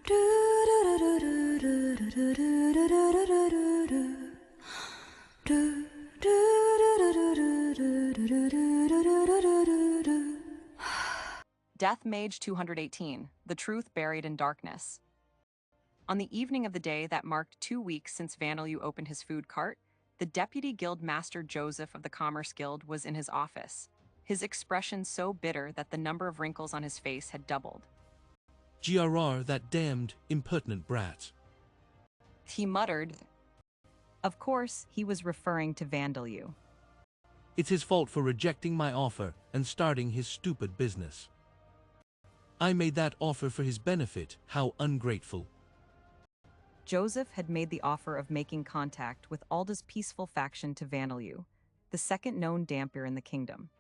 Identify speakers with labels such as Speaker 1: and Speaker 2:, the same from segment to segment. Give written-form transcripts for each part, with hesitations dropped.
Speaker 1: Death Mage 218, The Truth Buried in Darkness. On the evening of the day that marked 2 weeks since Vandeleur opened his food cart, the Deputy Guild Master Joseph of the Commerce Guild was in his office, his expression so bitter that the number of wrinkles on his face had doubled.
Speaker 2: "GRR, that damned, impertinent brat,"
Speaker 1: He muttered. Of course, he was referring to Vandeleur.
Speaker 2: "It's his fault for rejecting my offer and starting his stupid business. I made that offer for his benefit, how ungrateful."
Speaker 1: Joseph had made the offer of making contact with Alda's peaceful faction to Vandeleur, the second known dampier in the kingdom.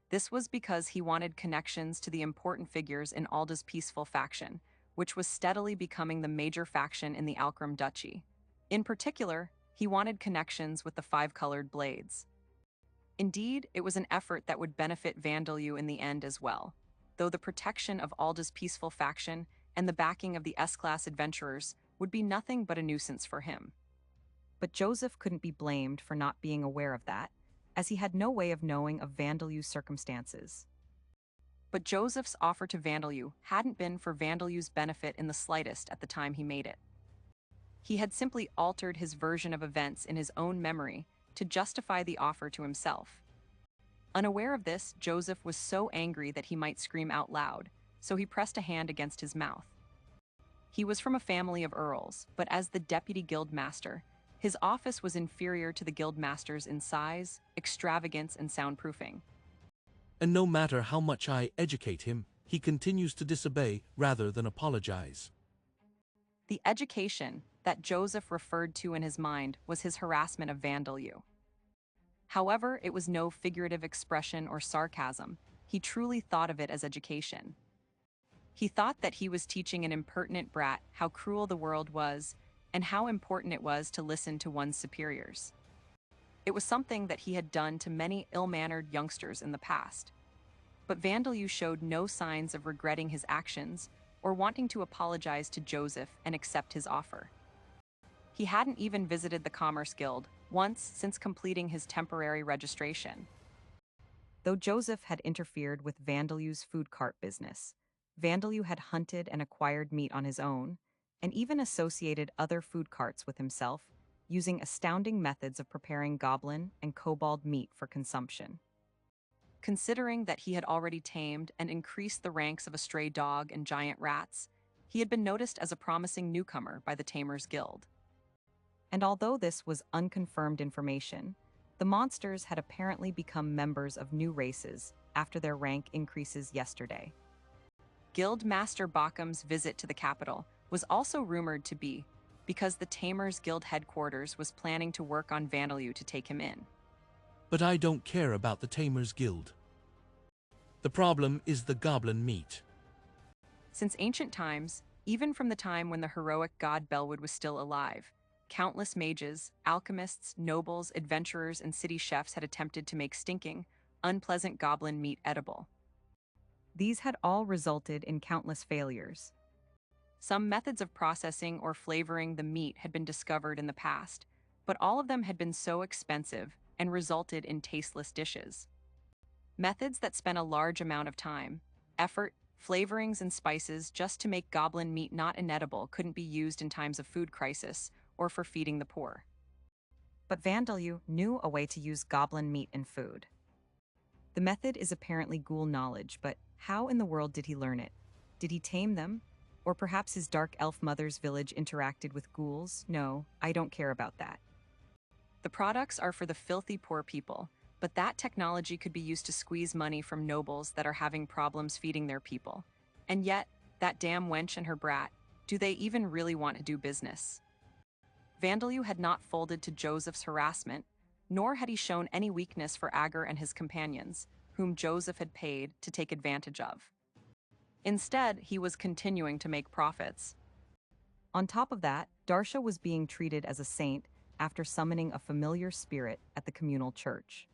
Speaker 1: This was because he wanted connections to the important figures in Alda's peaceful faction, which was steadily becoming the major faction in the Alcrim Duchy. In particular, he wanted connections with the five-colored blades. Indeed, it was an effort that would benefit Vandeleur in the end as well, though the protection of Alda's peaceful faction and the backing of the S-class adventurers would be nothing but a nuisance for him. But Joseph couldn't be blamed for not being aware of that, as he had no way of knowing of Vandeleur's circumstances. But Joseph's offer to Vandeleur hadn't been for Vandeleur's benefit in the slightest at the time he made it. He had simply altered his version of events in his own memory to justify the offer to himself. Unaware of this, Joseph was so angry that he might scream out loud, so he pressed a hand against his mouth. He was from a family of earls, but as the Deputy Guild Master, his office was inferior to the Guild Masters in size, extravagance, and soundproofing.
Speaker 2: And no matter how much I educate him, he continues to disobey rather than apologize.
Speaker 1: The education that Joseph referred to in his mind was his harassment of Vandeleur. However, it was no figurative expression or sarcasm. He truly thought of it as education. He thought that he was teaching an impertinent brat how cruel the world was and how important it was to listen to one's superiors. It was something that he had done to many ill-mannered youngsters in the past. But Vandeleur showed no signs of regretting his actions or wanting to apologize to Joseph and accept his offer. He hadn't even visited the Commerce Guild once since completing his temporary registration. Though Joseph had interfered with Vandeleur's food cart business, Vandeleur had hunted and acquired meat on his own, and even associated other food carts with himself, using astounding methods of preparing goblin and kobold meat for consumption. Considering that he had already tamed and increased the ranks of a stray dog and giant rats, he had been noticed as a promising newcomer by the Tamers Guild. And although this was unconfirmed information, the monsters had apparently become members of new races after their rank increases yesterday. Guild Master Bachum's visit to the capital was also rumored to be because the Tamers Guild headquarters was planning to work on Vandeleur to take him in.
Speaker 2: But I don't care about the Tamers Guild. The problem is the goblin meat.
Speaker 1: Since ancient times, even from the time when the heroic god Belwood was still alive, countless mages, alchemists, nobles, adventurers, and city chefs had attempted to make stinking, unpleasant goblin meat edible. These had all resulted in countless failures. Some methods of processing or flavoring the meat had been discovered in the past, but all of them had been so expensive and resulted in tasteless dishes. Methods that spent a large amount of time, effort, flavorings, and spices just to make goblin meat not inedible couldn't be used in times of food crisis or for feeding the poor. But Vandeleur knew a way to use goblin meat in food. The method is apparently ghoul knowledge, but how in the world did he learn it? Did he tame them? Or perhaps his dark elf mother's village interacted with ghouls? No, I don't care about that. The products are for the filthy poor people, but that technology could be used to squeeze money from nobles that are having problems feeding their people. And yet, that damn wench and her brat, do they even really want to do business? Vandeleur had not folded to Joseph's harassment, nor had he shown any weakness for Agur and his companions, whom Joseph had paid to take advantage of. Instead, he was continuing to make profits. On top of that, Darsha was being treated as a saint after summoning a familiar spirit at the communal church.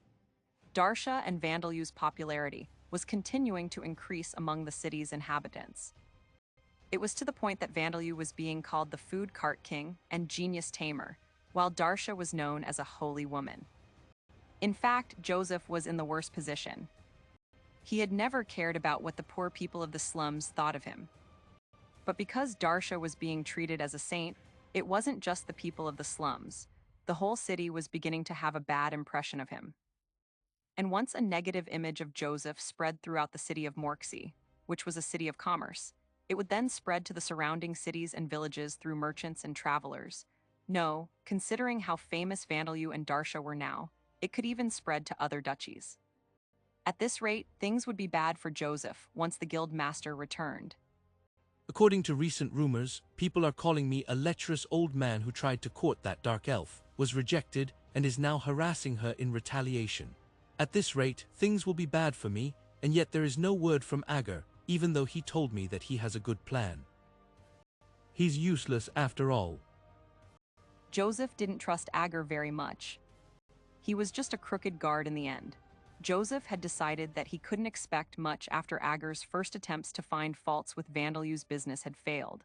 Speaker 1: Darsha and Vandeleur's popularity was continuing to increase among the city's inhabitants. It was to the point that Vandeleu was being called the food cart king and genius tamer, while Darsha was known as a holy woman. In fact, Joseph was in the worst position. He had never cared about what the poor people of the slums thought of him. But because Darsha was being treated as a saint, it wasn't just the people of the slums. The whole city was beginning to have a bad impression of him. And once a negative image of Joseph spread throughout the city of Morksey, which was a city of commerce, it would then spread to the surrounding cities and villages through merchants and travelers. No, considering how famous Vandeleu and Darsha were now, it could even spread to other duchies. At this rate, things would be bad for Joseph once the guild master returned.
Speaker 2: According to recent rumors, people are calling me a lecherous old man who tried to court that dark elf, was rejected, and is now harassing her in retaliation. At this rate, things will be bad for me, and yet there is no word from Agar, even though he told me that he has a good plan. He's useless after all.
Speaker 1: Joseph didn't trust Agar very much. He was just a crooked guard in the end. Joseph had decided that he couldn't expect much after Agar's first attempts to find faults with Vandeleu's business had failed.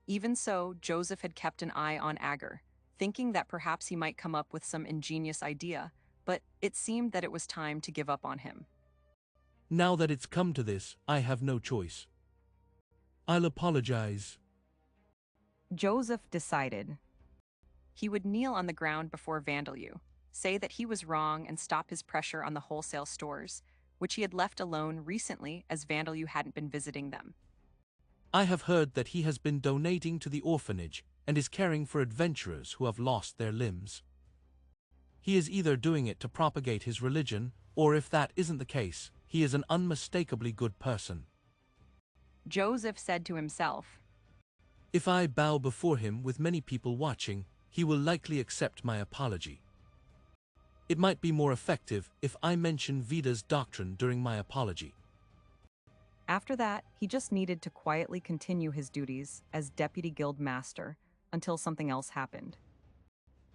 Speaker 1: Even so, Joseph had kept an eye on Agar, thinking that perhaps he might come up with some ingenious idea, but it seemed that it was time to give up on him.
Speaker 2: Now that it's come to this, I have no choice. I'll apologize.
Speaker 1: Joseph decided. He would kneel on the ground before Vandeleu, say that he was wrong and stop his pressure on the wholesale stores, which he had left alone recently as Vandeleu hadn't been visiting them.
Speaker 2: I have heard that he has been donating to the orphanage and is caring for adventurers who have lost their limbs. He is either doing it to propagate his religion, or if that isn't the case, he is an unmistakably good person.
Speaker 1: Joseph said to himself,
Speaker 2: If I bow before him with many people watching, he will likely accept my apology. It might be more effective if I mention Veda's doctrine during my apology.
Speaker 1: After that, he just needed to quietly continue his duties as deputy guild master until something else happened.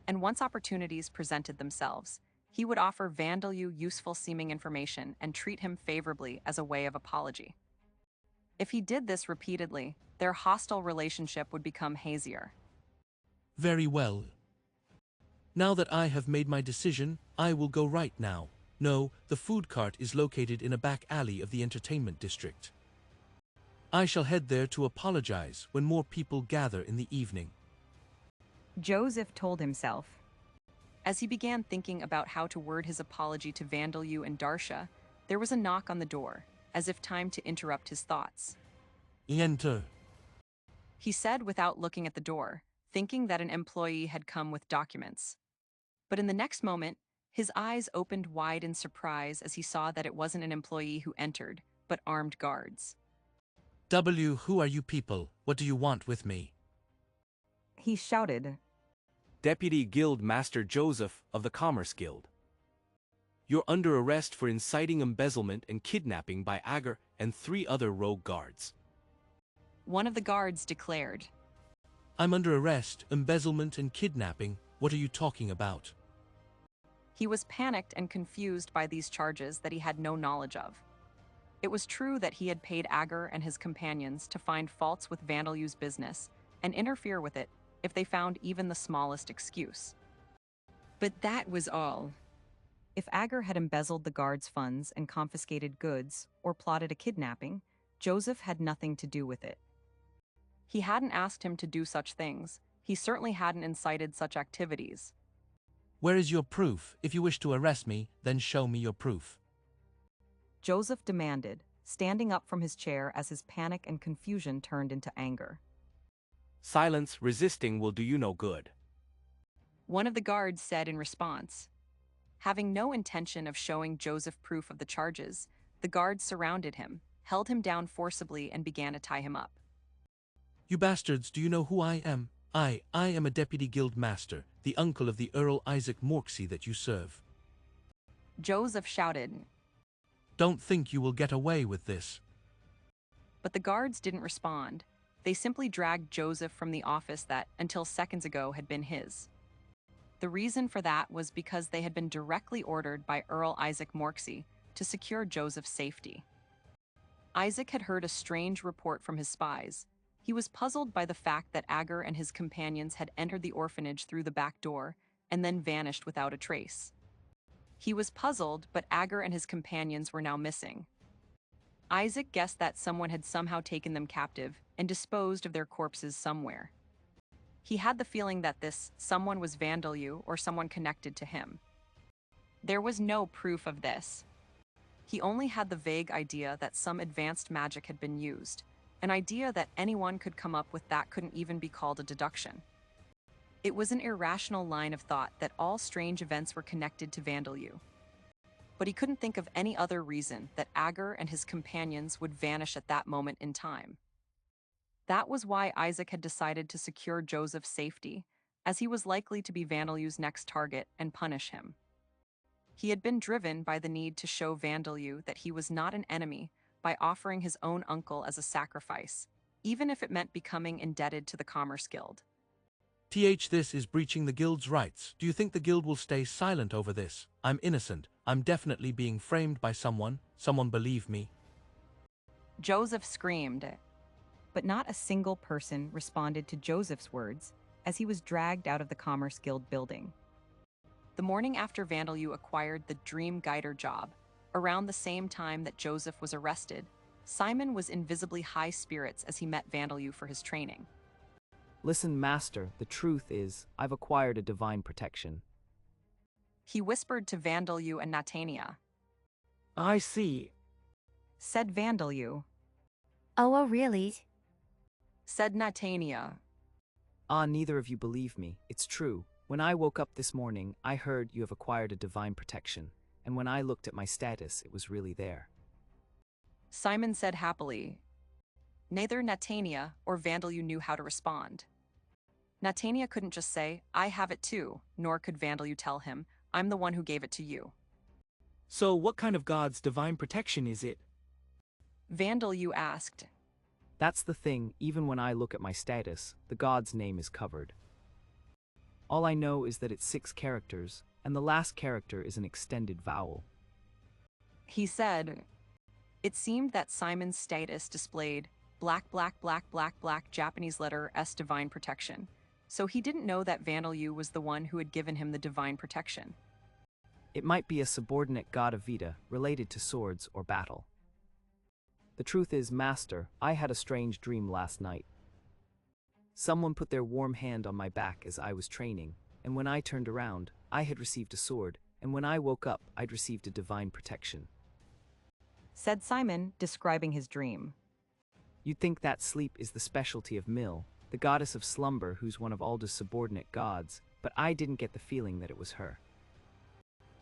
Speaker 1: And once opportunities presented themselves, he would offer Vandeleu useful-seeming information and treat him favorably as a way of apology. If he did this repeatedly, their hostile relationship would become hazier.
Speaker 2: Very well. Now that I have made my decision, I will go right now. No, the food cart is located in a back alley of the entertainment district. I shall head there to apologize when more people gather in the evening.
Speaker 1: Joseph told himself. As he began thinking about how to word his apology to Vandeleu and Darsha, there was a knock on the door, as if time to interrupt his thoughts.
Speaker 2: Enter.
Speaker 1: He said without looking at the door, thinking that an employee had come with documents. But in the next moment, his eyes opened wide in surprise as he saw that it wasn't an employee who entered, but armed guards.
Speaker 2: Who are you people? What do you want with me?
Speaker 1: He shouted.
Speaker 3: Deputy Guild Master Joseph of the Commerce Guild. You're under arrest for inciting embezzlement and kidnapping by Agar and 3 other rogue guards.
Speaker 1: One of the guards declared.
Speaker 2: I'm under arrest, embezzlement and kidnapping. What are you talking about?
Speaker 1: He was panicked and confused by these charges that he had no knowledge of. It was true that he had paid Agar and his companions to find faults with Vandeleu's business and interfere with it if they found even the smallest excuse. But that was all. If Agar had embezzled the guards' funds and confiscated goods or plotted a kidnapping, Joseph had nothing to do with it. He hadn't asked him to do such things. He certainly hadn't incited such activities.
Speaker 2: Where is your proof? If you wish to arrest me, then show me your proof.
Speaker 1: Joseph demanded, standing up from his chair as his panic and confusion turned into anger.
Speaker 3: Silence, resisting will do you no good.
Speaker 1: One of the guards said in response. Having no intention of showing Joseph proof of the charges, the guards surrounded him, held him down forcibly and began to tie him up.
Speaker 2: You bastards, do you know who I am? I am a deputy guild master, the uncle of the Earl Isaac Morksey that you serve.
Speaker 1: Joseph shouted.
Speaker 2: Don't think you will get away with this.
Speaker 1: But the guards didn't respond. They simply dragged Joseph from the office that, until seconds ago, had been his. The reason for that was because they had been directly ordered by Earl Isaac Morksey to secure Joseph's safety. Isaac had heard a strange report from his spies. He was puzzled by the fact that Agar and his companions had entered the orphanage through the back door and then vanished without a trace. He was puzzled, but Agar and his companions were now missing. Isaac guessed that someone had somehow taken them captive and disposed of their corpses somewhere. He had the feeling that this someone was Vandalyu or someone connected to him. There was no proof of this. He only had the vague idea that some advanced magic had been used, an idea that anyone could come up with that couldn't even be called a deduction. It was an irrational line of thought that all strange events were connected to Vandalyu. But he couldn't think of any other reason that Agar and his companions would vanish at that moment in time. That was why Isaac had decided to secure Joseph's safety, as he was likely to be Vandalyu's next target and punish him. He had been driven by the need to show Vandalyu that he was not an enemy by offering his own uncle as a sacrifice, even if it meant becoming indebted to the Commerce Guild.
Speaker 2: This is breaching the guild's rights. Do you think the guild will stay silent over this? I'm innocent. I'm definitely being framed by someone. Someone believe me.
Speaker 1: Joseph screamed. But not a single person responded to Joseph's words as he was dragged out of the Commerce Guild building. The morning after Vandalyu acquired the Dream Guider job, around the same time that Joseph was arrested, Simon was in visibly high spirits as he met Vandalyu for his training.
Speaker 4: Listen, Master, the truth is, I've acquired a divine protection.
Speaker 1: He whispered to Vandalyu and Natania.
Speaker 5: I see,
Speaker 1: Said Vandalyu.
Speaker 6: Oh, really?
Speaker 1: Said Natania.
Speaker 4: Neither of you believe me. It's true. When I woke up this morning, I heard you have acquired a divine protection, and when I looked at my status, it was really there.
Speaker 1: Simon said happily. Neither Natania or Vandalyu knew how to respond. Natania couldn't just say, I have it too, nor could Vandalyu tell him, I'm the one who gave it to you.
Speaker 5: so what kind of God's divine protection is it?
Speaker 1: Vandalyu asked.
Speaker 4: That's the thing, even when I look at my status, the god's name is covered. All I know is that it's 6 characters, and the last character is an extended vowel.
Speaker 1: He said. It seemed that Simon's status displayed black Japanese letter S divine protection, so he didn't know that Vandalyu was the one who had given him the divine protection.
Speaker 4: It might be a subordinate god of Vita, related to swords or battle. The truth is, Master, I had a strange dream last night. Someone put their warm hand on my back as I was training, and when I turned around, I had received a sword, and when I woke up, I'd received a divine protection.
Speaker 1: Said Simon, describing his dream.
Speaker 4: You'd think that sleep is the specialty of Mil, the goddess of slumber who's one of Alda's subordinate gods, but I didn't get the feeling that it was her.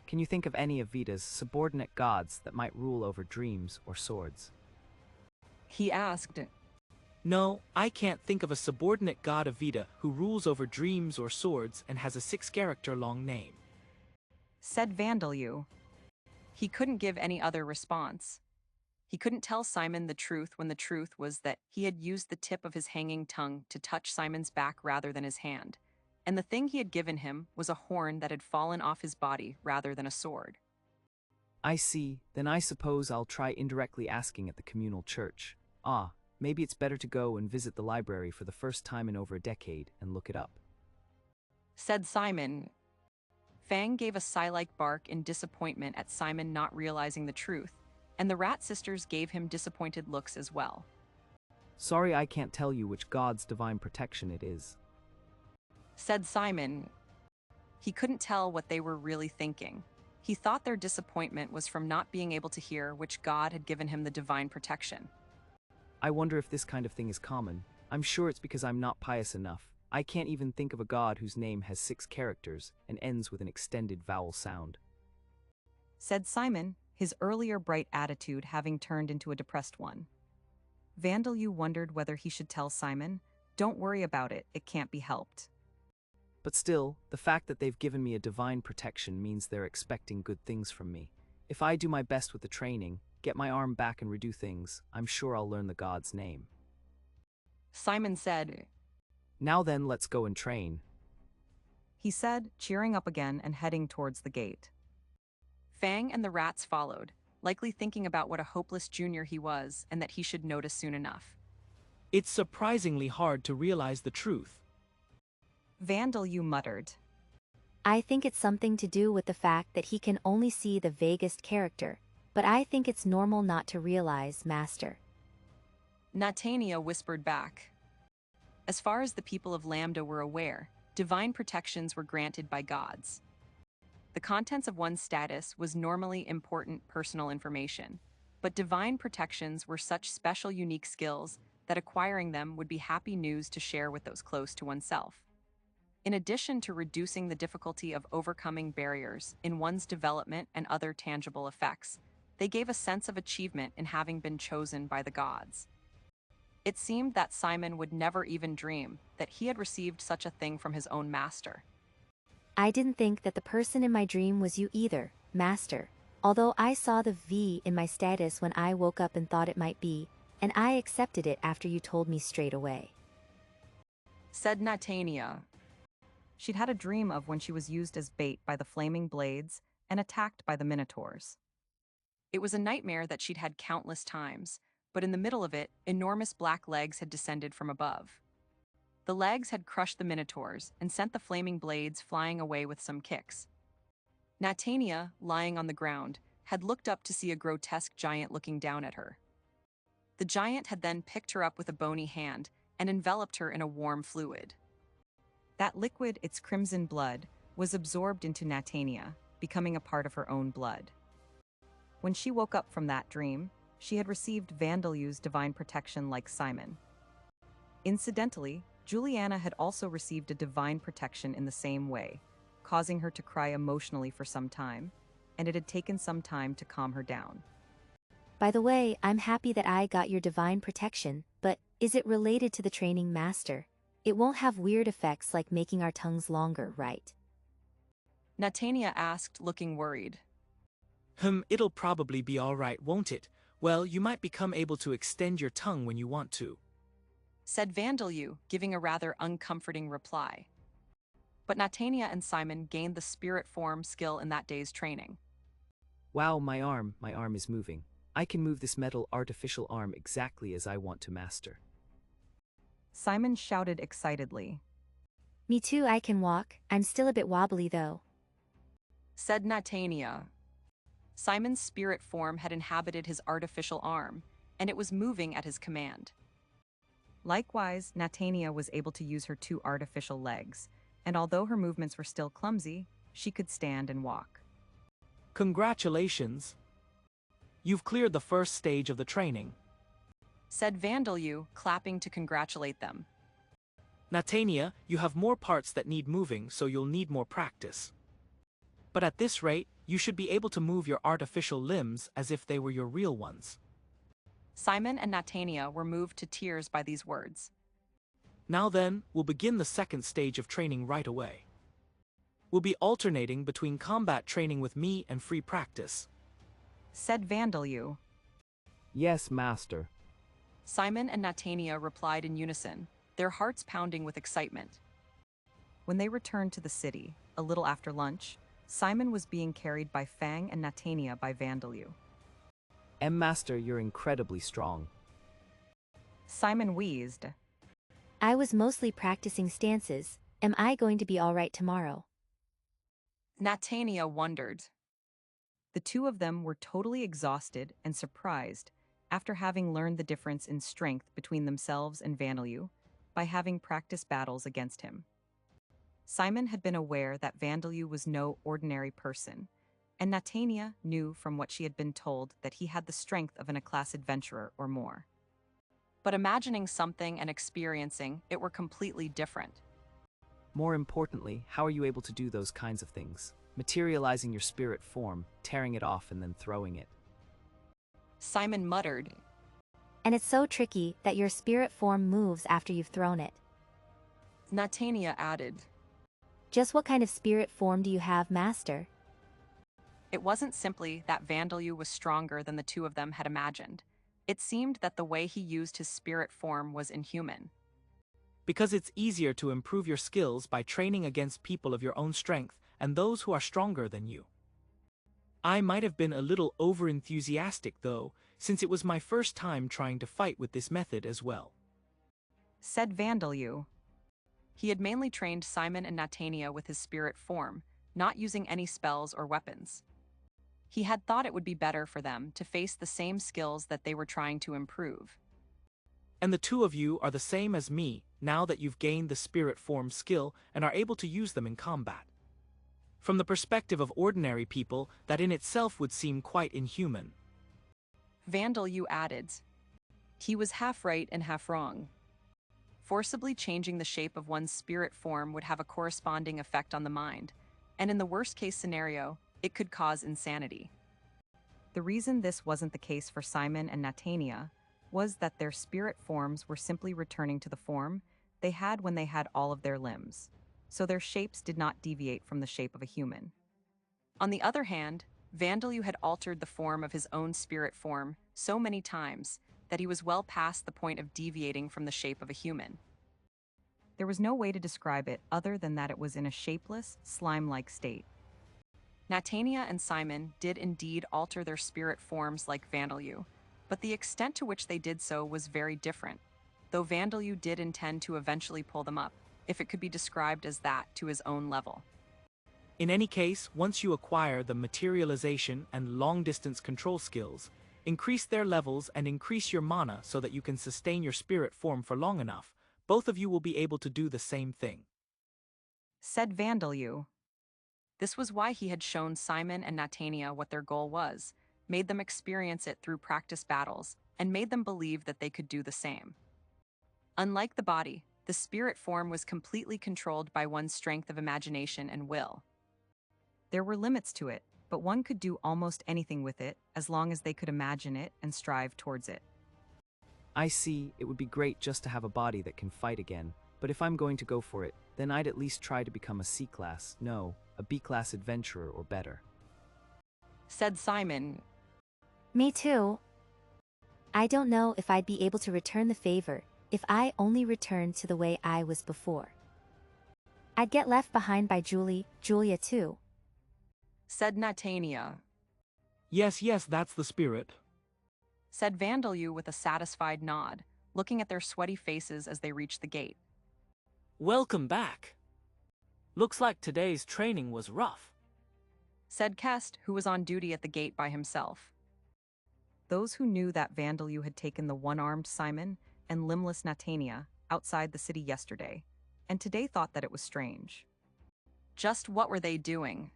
Speaker 4: Can you think of any of Vita's subordinate gods that might rule over dreams or swords?
Speaker 1: He asked.
Speaker 5: No, I can't think of a subordinate god of Vita who rules over dreams or swords and has a 6-character long name.
Speaker 1: Said Vandalyu. He couldn't give any other response. He couldn't tell Simon the truth when the truth was that he had used the tip of his hanging tongue to touch Simon's back rather than his hand, and the thing he had given him was a horn that had fallen off his body rather than a sword.
Speaker 4: I see, then I suppose I'll try indirectly asking at the communal church. Maybe it's better to go and visit the library for the first time in over a decade and look it up.
Speaker 1: Said Simon. Fang gave a sigh-like bark in disappointment at Simon not realizing the truth, and the Rat sisters gave him disappointed looks as well.
Speaker 4: Sorry, I can't tell you which god's divine protection it is.
Speaker 1: Said Simon. He couldn't tell what they were really thinking. He thought their disappointment was from not being able to hear which god had given him the divine protection.
Speaker 4: I wonder if this kind of thing is common. I'm sure it's because I'm not pious enough. I can't even think of a god whose name has 6 characters and ends with an extended vowel sound.
Speaker 1: Said Simon, his earlier bright attitude having turned into a depressed one. Vandalyu wondered whether he should tell Simon, "Don't worry about it, it can't be helped."
Speaker 4: But still, the fact that they've given me a divine protection means they're expecting good things from me. If I do my best with the training, get my arm back and redo things, I'm sure I'll learn the god's name.
Speaker 1: Simon said.
Speaker 4: Now then, let's go and train.
Speaker 1: He said, cheering up again and heading towards the gate. Fang and the rats followed, likely thinking about what a hopeless junior he was and that he should notice soon enough.
Speaker 5: It's surprisingly hard to realize the truth.
Speaker 1: Vandalyu muttered.
Speaker 6: I think it's something to do with the fact that he can only see the vaguest character, but I think it's normal not to realize, Master.
Speaker 1: Natania whispered back. As far as the people of Lambda were aware, divine protections were granted by gods. The contents of one's status was normally important personal information, but divine protections were such special unique skills that acquiring them would be happy news to share with those close to oneself. In addition to reducing the difficulty of overcoming barriers in one's development and other tangible effects, they gave a sense of achievement in having been chosen by the gods. It seemed that Simon would never even dream that he had received such a thing from his own master.
Speaker 6: I didn't think that the person in my dream was you either, Master, although I saw the V in my status when I woke up and thought it might be, and I accepted it after you told me straight away.
Speaker 1: Said Natania. She'd had a dream of when she was used as bait by the flaming blades and attacked by the minotaurs. It was a nightmare that she'd had countless times, but in the middle of it, enormous black legs had descended from above. The legs had crushed the minotaurs and sent the flaming blades flying away with some kicks. Natania, lying on the ground, had looked up to see a grotesque giant looking down at her. The giant had then picked her up with a bony hand and enveloped her in a warm fluid. That liquid, its crimson blood, was absorbed into Natania, becoming a part of her own blood. When she woke up from that dream, she had received Vandalyu's divine protection like Simon. Incidentally, Juliana had also received a divine protection in the same way, causing her to cry emotionally for some time, and it had taken some time to calm her down.
Speaker 6: By the way, I'm happy that I got your divine protection, but is it related to the training, Master? It won't have weird effects like making our tongues longer, right?
Speaker 1: Natania asked, looking worried.
Speaker 5: It'll probably be all right, won't it? Well, you might become able to extend your tongue when you want to,
Speaker 1: said Vandalyu, giving a rather uncomforting reply. But Natania and Simon gained the spirit form skill in that day's training.
Speaker 4: Wow, my arm is moving. I can move this metal artificial arm exactly as I want to, Master.
Speaker 1: Simon shouted excitedly.
Speaker 6: Me too, I can walk. I'm still a bit wobbly though,
Speaker 1: said Natania. Simon's spirit form had inhabited his artificial arm, and it was moving at his command. Likewise, Natania was able to use her 2 artificial legs, and although her movements were still clumsy, she could stand and walk.
Speaker 5: Congratulations! You've cleared the first stage of the training,
Speaker 1: said Vandalyu, clapping to congratulate them.
Speaker 5: Natania, you have more parts that need moving, so you'll need more practice. But at this rate, you should be able to move your artificial limbs as if they were your real ones.
Speaker 1: Simon and Natania were moved to tears by these words.
Speaker 5: Now then, we'll begin the second stage of training right away. We'll be alternating between combat training with me and free practice,
Speaker 1: said Vandalyu.
Speaker 4: Yes, Master.
Speaker 1: Simon and Natania replied in unison, their hearts pounding with excitement. When they returned to the city, a little after lunch, Simon was being carried by Fang and Natania by Vandalyu.
Speaker 4: Master, you're incredibly strong.
Speaker 1: Simon wheezed.
Speaker 6: I was mostly practicing stances. Am I going to be all right tomorrow?
Speaker 1: Natania wondered. The two of them were totally exhausted and surprised after having learned the difference in strength between themselves and Vandalyu by having practiced battles against him. Simon had been aware that Vandalyu was no ordinary person, and Natania knew from what she had been told that he had the strength of an A-class adventurer or more. But imagining something and experiencing it were completely different.
Speaker 4: More importantly, how are you able to do those kinds of things? Materializing your spirit form, tearing it off and then throwing it.
Speaker 1: Simon muttered.
Speaker 6: And it's so tricky that your spirit form moves after you've thrown it.
Speaker 1: Natania added.
Speaker 6: Just what kind of spirit form do you have, Master?
Speaker 1: It wasn't simply that Vandalyu was stronger than the two of them had imagined. It seemed that the way he used his spirit form was inhuman.
Speaker 5: Because it's easier to improve your skills by training against people of your own strength and those who are stronger than you, I might have been a little over-enthusiastic though, since it was my first time trying to fight with this method as well.
Speaker 1: Said Vandalyu. He had mainly trained Simon and Natania with his spirit form, not using any spells or weapons. He had thought it would be better for them to face the same skills that they were trying to improve.
Speaker 5: And the two of you are the same as me, now that you've gained the spirit form skill and are able to use them in combat. From the perspective of ordinary people, that in itself would seem quite inhuman.
Speaker 1: Vandalyu added. He was half right and half wrong. Forcibly changing the shape of one's spirit form would have a corresponding effect on the mind, and in the worst-case scenario, it could cause insanity. The reason this wasn't the case for Simon and Natania was that their spirit forms were simply returning to the form they had when they had all of their limbs, so their shapes did not deviate from the shape of a human. On the other hand, Vandalyu had altered the form of his own spirit form so many times that he was well past the point of deviating from the shape of a human. There was no way to describe it other than that it was in a shapeless, slime-like state. Natania and Simon did indeed alter their spirit forms like Vandalyu, but the extent to which they did so was very different, though Vandalyu did intend to eventually pull them up, if it could be described as that, to his own level.
Speaker 5: In any case, once you acquire the materialization and long-distance control skills, increase their levels and increase your mana so that you can sustain your spirit form for long enough, both of you will be able to do the same thing.
Speaker 1: Said Vandalyu. This was why he had shown Simon and Natania what their goal was, made them experience it through practice battles, and made them believe that they could do the same. Unlike the body, the spirit form was completely controlled by one's strength of imagination and will. There were limits to it, but one could do almost anything with it as long as they could imagine it and strive towards it.
Speaker 4: I see, it would be great just to have a body that can fight again, but if I'm going to go for it, then I'd at least try to become a C-class, no, a B-class adventurer or better.
Speaker 1: Said Simon.
Speaker 6: Me too. I don't know if I'd be able to return the favor if I only returned to the way I was before. I'd get left behind by Julia too.
Speaker 1: Said Natania.
Speaker 5: Yes, that's the spirit.
Speaker 1: Said Vandalyu with a satisfied nod, looking at their sweaty faces as they reached the gate.
Speaker 7: Welcome back. Looks like today's training was rough.
Speaker 1: Said Kest, who was on duty at the gate by himself. Those who knew that Vandalyu had taken the one-armed Simon and limbless Natania outside the city yesterday, and today thought that it was strange. Just what were they doing?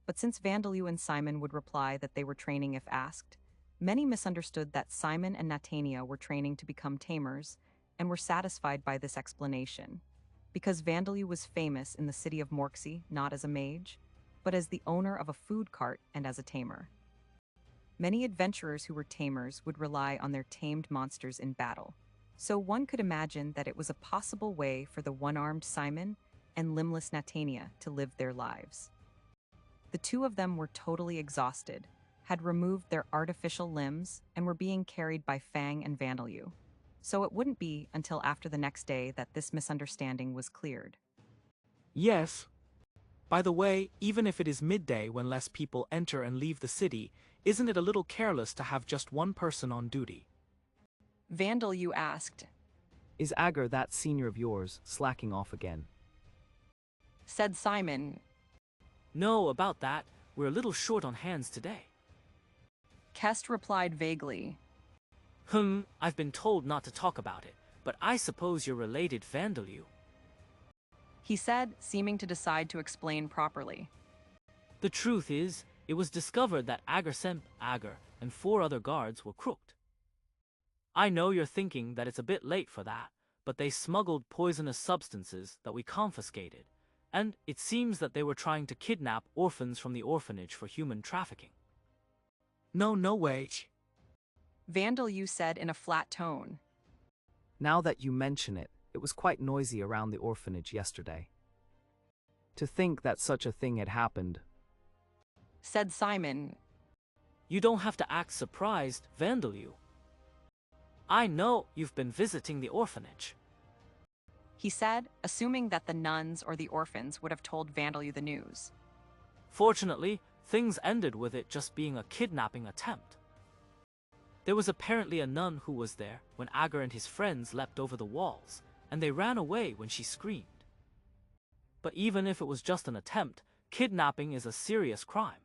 Speaker 1: But since Vandalyu and Simon would reply that they were training if asked, many misunderstood that Simon and Natania were training to become tamers and were satisfied by this explanation, because Vandalyu was famous in the city of Morksey not as a mage, but as the owner of a food cart and as a tamer. Many adventurers who were tamers would rely on their tamed monsters in battle, so one could imagine that it was a possible way for the one-armed Simon and limbless Natania to live their lives. The two of them were totally exhausted, had removed their artificial limbs, and were being carried by Fang and Vandalyu, so it wouldn't be until after the next day that this misunderstanding was cleared.
Speaker 5: Yes. By the way, even if it is midday when less people enter and leave the city, isn't it a little careless to have just one person on duty?
Speaker 1: Vandalyu asked.
Speaker 4: Is Agar, that senior of yours, slacking off again?
Speaker 1: Said Simon.
Speaker 7: No, about that, we're a little short on hands today.
Speaker 1: Kest replied vaguely.
Speaker 7: I've been told not to talk about it, but I suppose you're related Vandalyu.
Speaker 1: He said, seeming to decide to explain properly.
Speaker 7: The truth is, it was discovered that Agar and 4 other guards were crooked. I know you're thinking that it's a bit late for that, but they smuggled poisonous substances that we confiscated, and it seems that they were trying to kidnap orphans from the orphanage for human trafficking.
Speaker 5: No way.
Speaker 1: Vandalyu said in a flat tone.
Speaker 4: Now that you mention it, it was quite noisy around the orphanage yesterday. To think that such a thing had happened.
Speaker 1: Said Simon.
Speaker 7: You don't have to act surprised, Vandalyu. I know you've been visiting the orphanage.
Speaker 1: He said, assuming that the nuns or the orphans would have told Vandalyu the news.
Speaker 7: Fortunately, things ended with it just being a kidnapping attempt. There was apparently a nun who was there when Agar and his friends leapt over the walls, and they ran away when she screamed. But even if it was just an attempt, kidnapping is a serious crime.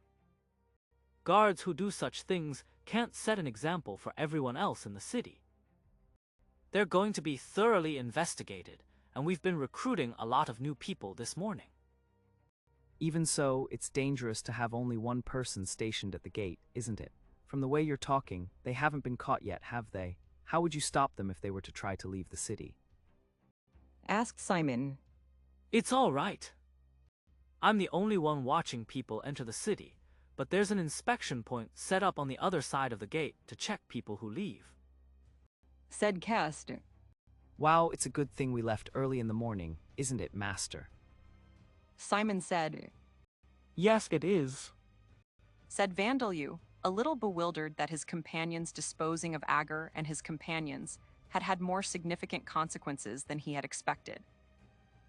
Speaker 7: Guards who do such things can't set an example for everyone else in the city. They're going to be thoroughly investigated, and we've been recruiting a lot of new people this morning.
Speaker 4: Even so, it's dangerous to have only one person stationed at the gate, isn't it? From the way you're talking, they haven't been caught yet, have they? How would you stop them if they were to try to leave the city?
Speaker 1: Asked Simon.
Speaker 7: It's all right. I'm the only one watching people enter the city, but there's an inspection point set up on the other side of the gate to check people who leave.
Speaker 1: Said Kest.
Speaker 4: Wow, it's a good thing we left early in the morning, isn't it, Master?
Speaker 1: Simon said.
Speaker 5: Yes, it is.
Speaker 1: Said Vandalyu, a little bewildered that his companions disposing of Agar and his companions had had more significant consequences than he had expected.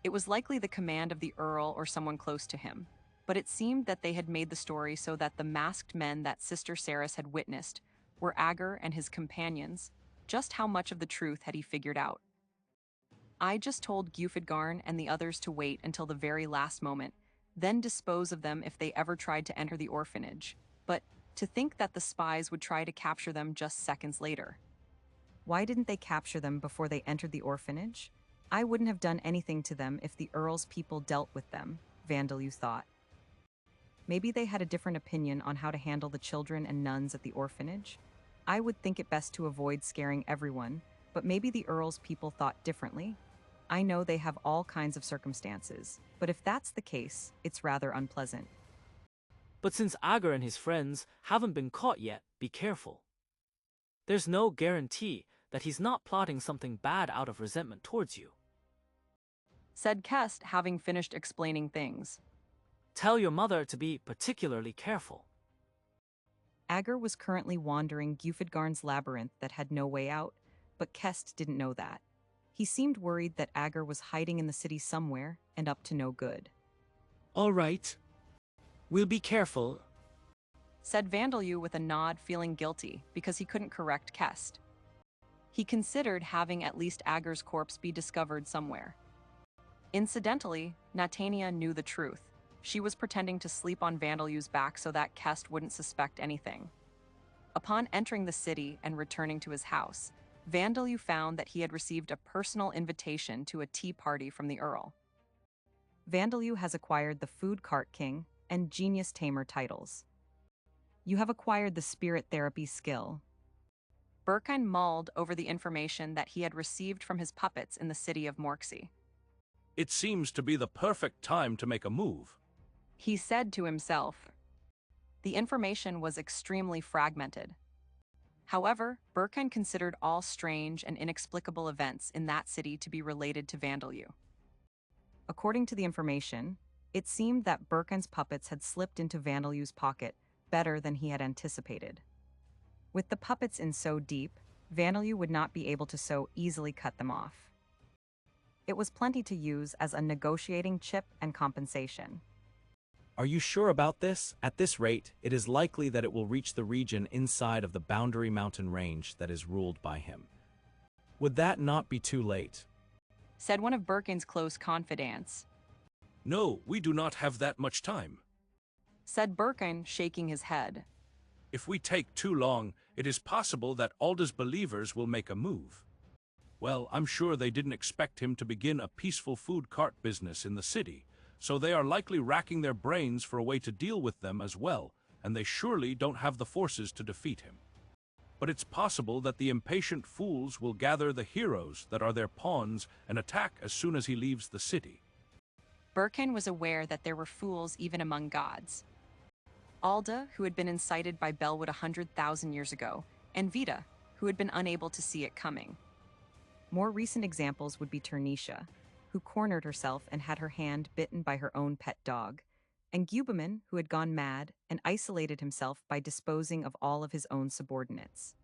Speaker 1: It was likely the command of the Earl or someone close to him, but it seemed that they had made the story so that the masked men that Sister Saris had witnessed were Agar and his companions. Just how much of the truth had he figured out? I just told Gufidgarn and the others to wait until the very last moment, then dispose of them if they ever tried to enter the orphanage. But to think that the spies would try to capture them just seconds later. Why didn't they capture them before they entered the orphanage? I wouldn't have done anything to them if the Earl's people dealt with them, Vandalyu thought. Maybe they had a different opinion on how to handle the children and nuns at the orphanage. I would think it best to avoid scaring everyone, but maybe the Earl's people thought differently. I know they have all kinds of circumstances, but if that's the case, it's rather unpleasant.
Speaker 7: But since Agar and his friends haven't been caught yet, be careful. There's no guarantee that he's not plotting something bad out of resentment towards you.
Speaker 1: Said Kest, having finished explaining things.
Speaker 7: Tell your mother to be particularly careful.
Speaker 1: Agar was currently wandering Gufidgarn's labyrinth that had no way out, but Kest didn't know that. He seemed worried that Agar was hiding in the city somewhere and up to no good.
Speaker 5: All right. We'll be careful.
Speaker 1: Said Vandalyu with a nod, feeling guilty because he couldn't correct Kest. He considered having at least Agar's corpse be discovered somewhere. Incidentally, Natania knew the truth. She was pretending to sleep on Vandalyu's back so that Kest wouldn't suspect anything. Upon entering the city and returning to his house, Vandalyu found that he had received a personal invitation to a tea party from the Earl. Vandalyu has acquired the Food Cart King and Genius Tamer titles. You have acquired the Spirit Therapy skill. Berkine mulled over the information that he had received from his puppets in the city of Morksey.
Speaker 2: It seems to be the perfect time to make a move.
Speaker 1: He said to himself. The information was extremely fragmented. However, Berkine considered all strange and inexplicable events in that city to be related to Vandalyu. According to the information, it seemed that Berkine's puppets had slipped into Vandalyu's pocket better than he had anticipated. With the puppets in so deep, Vandalyu would not be able to so easily cut them off. It was plenty to use as a negotiating chip and compensation.
Speaker 8: Are you sure about this? At this rate, it is likely that it will reach the region inside of the Boundary Mountain Range that is ruled by him. Would that not be too late?
Speaker 1: Said one of Berkine's close confidants.
Speaker 2: No, we do not have that much time.
Speaker 1: Said Berkine, shaking his head.
Speaker 2: If we take too long, it is possible that Alda's believers will make a move. Well, I'm sure they didn't expect him to begin a peaceful food cart business in the city, so they are likely racking their brains for a way to deal with them as well, and they surely don't have the forces to defeat him. But it's possible that the impatient fools will gather the heroes that are their pawns and attack as soon as he leaves the city.
Speaker 1: Berkine was aware that there were fools even among gods. Alda, who had been incited by Belwood 100,000 years ago, and Vita, who had been unable to see it coming. More recent examples would be Ternisha, who cornered herself and had her hand bitten by her own pet dog, and Gubaman, who had gone mad and isolated himself by disposing of all of his own subordinates.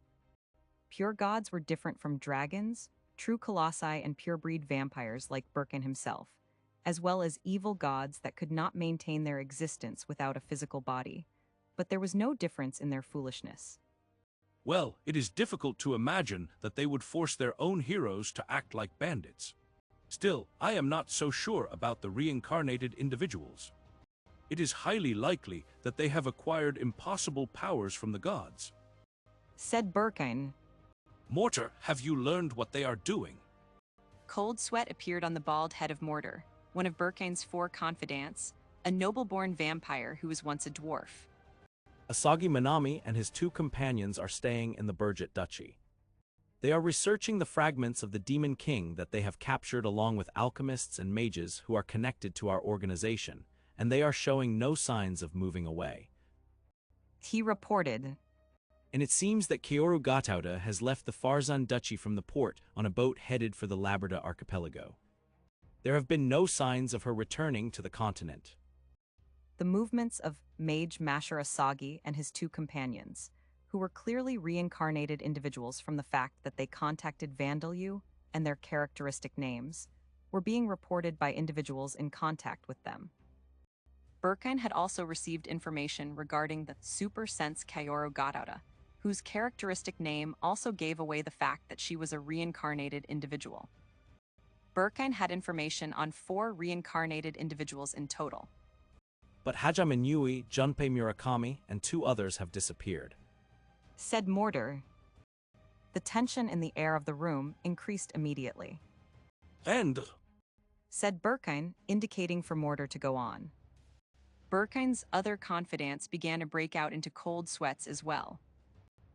Speaker 1: Pure gods were different from dragons, true colossi, and pure-breed vampires like Berkine himself, as well as evil gods that could not maintain their existence without a physical body, but there was no difference in their foolishness.
Speaker 2: Well, it is difficult to imagine that they would force their own heroes to act like bandits. Still, I am not so sure about the reincarnated individuals. It is highly likely that they have acquired impossible powers from the gods.
Speaker 1: Said Berkine.
Speaker 2: Mortar, have you learned what they are doing?
Speaker 1: Cold sweat appeared on the bald head of Mortar, one of Berkine's 4 confidants, a noble-born vampire who was once a dwarf.
Speaker 8: Asagi Minami and his 2 companions are staying in the Burgett Duchy. They are researching the fragments of the Demon King that they have captured along with alchemists and mages who are connected to our organization, and they are showing no signs of moving away.
Speaker 1: He reported.
Speaker 8: And it seems that Kaoru Gatauda has left the Farzan Duchy from the port on a boat headed for the Labrador archipelago. There have been no signs of her returning to the continent.
Speaker 1: The movements of Mage Masher Asagi and his 2 companions, who were clearly reincarnated individuals from the fact that they contacted Vandalu and their characteristic names, were being reported by individuals in contact with them. Berkine had also received information regarding the Super Sense Kaoru Gatauda, whose characteristic name also gave away the fact that she was a reincarnated individual. Berkine had information on 4 reincarnated individuals in total.
Speaker 8: But Hajime Inui, Junpei Murakami, and 2 others have disappeared.
Speaker 1: Said Mortar. The tension in the air of the room increased immediately.
Speaker 2: And
Speaker 1: Said Berkine, indicating for Mortar to go on. Berkine's other confidants began to break out into cold sweats as well.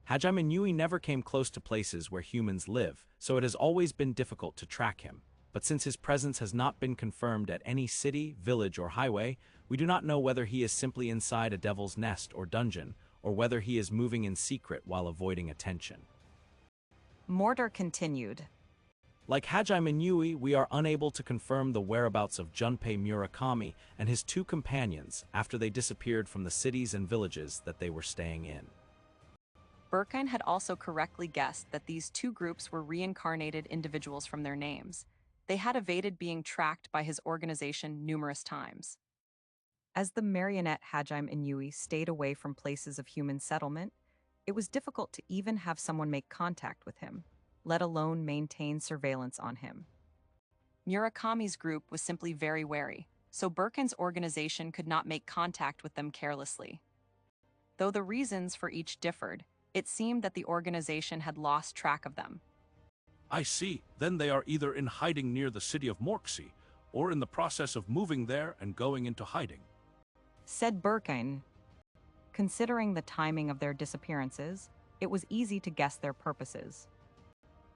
Speaker 8: Hajime Inui never came close to places where humans live, so it has always been difficult to track him. But since his presence has not been confirmed at any city, village, or highway, we do not know whether he is simply inside a devil's nest or dungeon, or whether he is moving in secret while avoiding attention.
Speaker 1: Mortar continued.
Speaker 8: Like Hajime Inui, we are unable to confirm the whereabouts of Junpei Murakami and his 2 companions after they disappeared from the cities and villages that they were staying in.
Speaker 1: Berkine had also correctly guessed that these 2 groups were reincarnated individuals from their names. They had evaded being tracked by his organization numerous times. As the marionette Hajime Inui stayed away from places of human settlement, it was difficult to even have someone make contact with him, let alone maintain surveillance on him. Murakami's group was simply very wary, so Berkine's organization could not make contact with them carelessly. Though the reasons for each differed, it seemed that the organization had lost track of them.
Speaker 2: I see, then they are either in hiding near the city of Morksey, or in the process of moving there and going into hiding.
Speaker 1: Said Berkine. Considering the timing of their disappearances, it was easy to guess their purposes.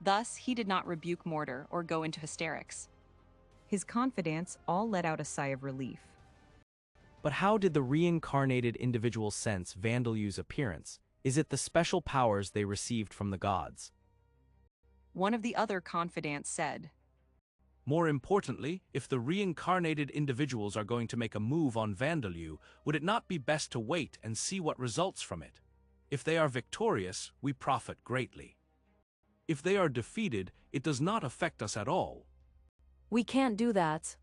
Speaker 1: Thus, he did not rebuke Mortar or go into hysterics. His confidants all let out a sigh of relief.
Speaker 8: But how did the reincarnated individuals sense Vandalu's appearance? Is it the special powers they received from the gods?
Speaker 1: One of the other confidants said.
Speaker 2: More importantly, if the reincarnated individuals are going to make a move on Vandalu, would it not be best to wait and see what results from it? If they are victorious, we profit greatly. If they are defeated, it does not affect us at all.
Speaker 9: We can't do that.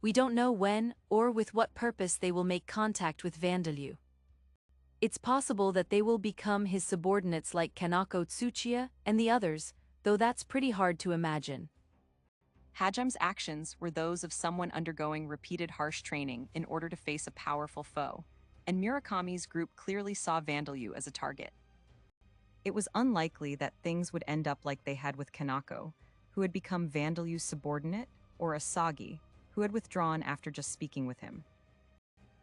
Speaker 9: We don't know when or with what purpose they will make contact with Vandalu. It's possible that they will become his subordinates like Kanako Tsuchiya and the others, though that's pretty hard to imagine.
Speaker 1: Hajime's actions were those of someone undergoing repeated harsh training in order to face a powerful foe, and Murakami's group clearly saw Vandalu as a target. It was unlikely that things would end up like they had with Kanako, who had become Vandalu's subordinate, or Asagi, who had withdrawn after just speaking with him.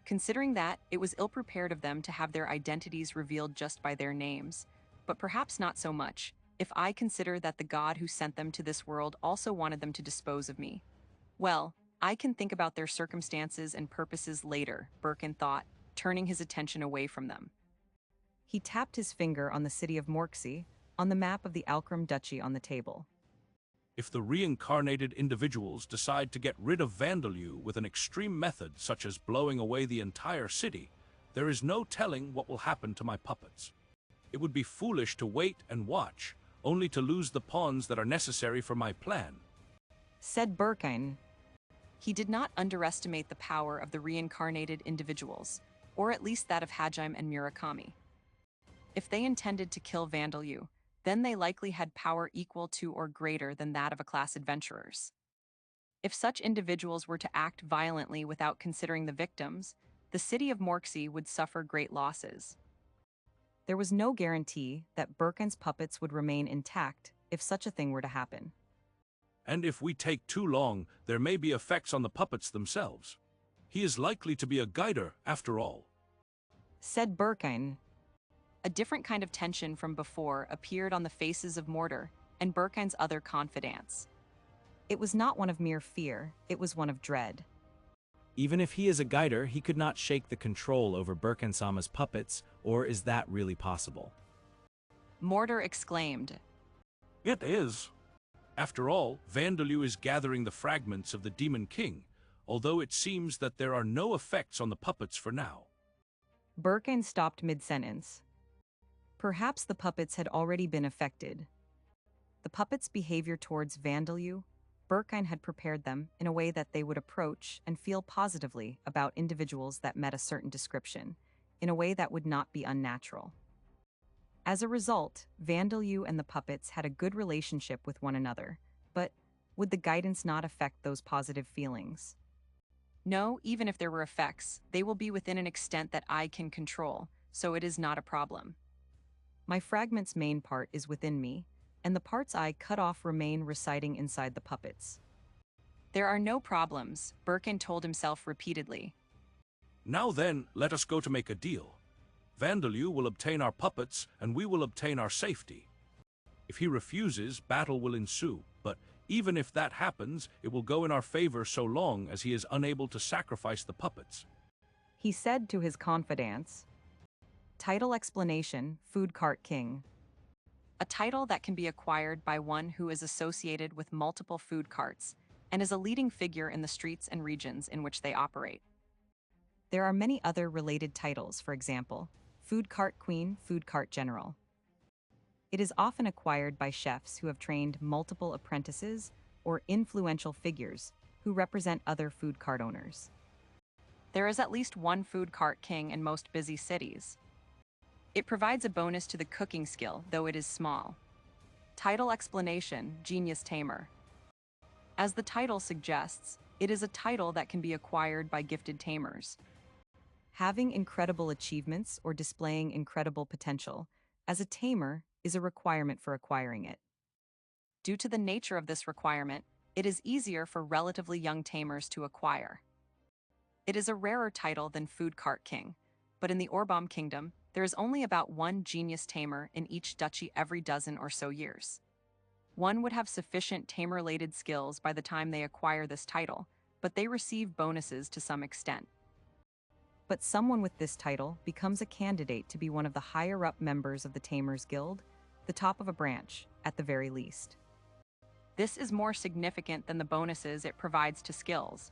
Speaker 1: Considering that, it was ill-prepared of them to have their identities revealed just by their names, but perhaps not so much, if I consider that the god who sent them to this world also wanted them to dispose of me. Well, I can think about their circumstances and purposes later, Birkin thought, turning his attention away from them. He tapped his finger on the city of Morksey, on the map of the Alcrim Duchy on the table.
Speaker 2: If the reincarnated individuals decide to get rid of Vandalu with an extreme method such as blowing away the entire city, there is no telling what will happen to my puppets. It would be foolish to wait and watch, only to lose the pawns that are necessary for my plan.
Speaker 1: Said Birkin. He did not underestimate the power of the reincarnated individuals, or at least that of Hajime and Murakami. If they intended to kill Vandalyu, then they likely had power equal to or greater than that of a class adventurers. If such individuals were to act violently without considering the victims, the city of Morksey would suffer great losses. There was no guarantee that Birkin's puppets would remain intact if such a thing were to happen.
Speaker 2: And if we take too long, there may be effects on the puppets themselves. He is likely to be a guider, after all,
Speaker 1: Said Birkin. A different kind of tension from before appeared on the faces of Mortar and Birkin's other confidants. It was not one of mere fear, it was one of dread.
Speaker 8: Even if he is a guider, he could not shake the control over Birkin-sama's puppets, or is that really possible?
Speaker 1: Mortar exclaimed.
Speaker 2: It is. After all, Vandalyu is gathering the fragments of the Demon King, although it seems that there are no effects on the puppets for now.
Speaker 1: Birkin stopped mid-sentence. Perhaps the puppets had already been affected. The puppets' behavior towards Vandalyu, Birkin had prepared them in a way that they would approach and feel positively about individuals that met a certain description, in a way that would not be unnatural. As a result, Vandalyu and the puppets had a good relationship with one another, but would the guidance not affect those positive feelings? No, even if there were effects, they will be within an extent that I can control, so it is not a problem. My fragment's main part is within me, and the parts I cut off remain residing inside the puppets. There are no problems, Birkin told himself repeatedly.
Speaker 2: Now then, let us go to make a deal. Vandalyu will obtain our puppets, and we will obtain our safety. If he refuses, battle will ensue, but even if that happens, it will go in our favor so long as he is unable to sacrifice the puppets.
Speaker 1: He said to his confidants. Title explanation, Food Cart King. A title that can be acquired by one who is associated with multiple food carts and is a leading figure in the streets and regions in which they operate. There are many other related titles, for example, Food Cart Queen, Food Cart General. It is often acquired by chefs who have trained multiple apprentices or influential figures who represent other food cart owners. There is at least one food cart king in most busy cities. It provides a bonus to the cooking skill, though it is small. Title explanation, Genius Tamer. As the title suggests, it is a title that can be acquired by gifted tamers. Having incredible achievements or displaying incredible potential, as a tamer, is a requirement for acquiring it. Due to the nature of this requirement, it is easier for relatively young tamers to acquire. It is a rarer title than Food Cart King, but in the Orbom Kingdom, there is only about one genius tamer in each duchy every dozen or so years. One would have sufficient tamer-related skills by the time they acquire this title, but they receive bonuses to some extent. But someone with this title becomes a candidate to be one of the higher-up members of the Tamers Guild, the top of a branch, at the very least. This is more significant than the bonuses it provides to skills,